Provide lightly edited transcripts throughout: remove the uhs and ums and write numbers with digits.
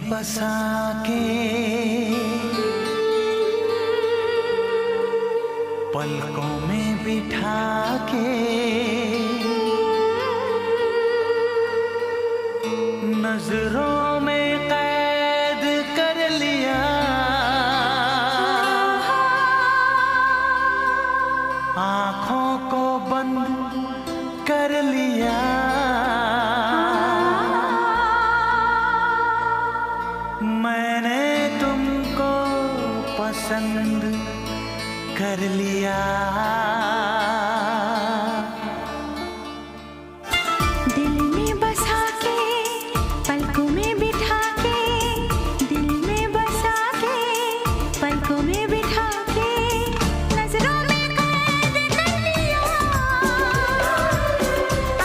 बसा के पलकों में बिठा के नजरों में कैद कर लिया, आँखों को बंद कर लिया। मैंने तुमको पसंद कर लिया। दिल में बसा के पलकों में बिठा के, दिल में बसा के पलकों में बिठा के नजरों में कैद कर लिया,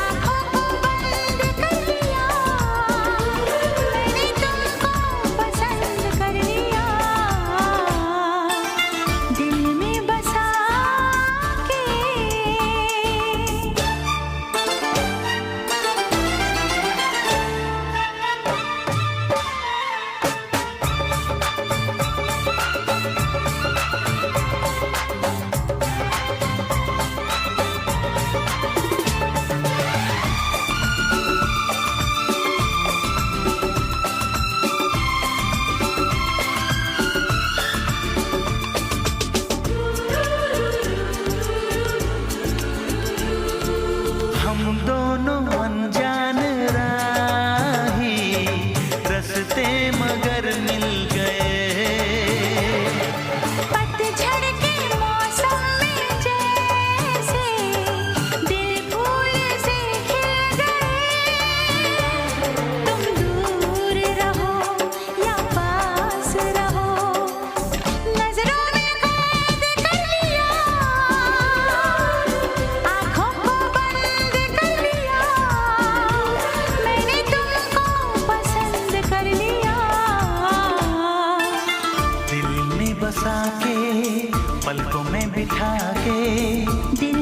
आँखों को बंद कर लिया। मैंने तुमको पसंद कर लिया। दिल में बसा के हम दोनों अनजान राही, रस्ते मगर मिल गए। पतझड़ के मौसम में जैसे दिल फूल से खिल गए। तुम दूर रहो या पास रहो, नजरों में कैद कर लिया, आँखों को बंद कर लिया। मैंने तुमको पसंद कर लिया। दिल में बसा के पलकों में बिठा के दिल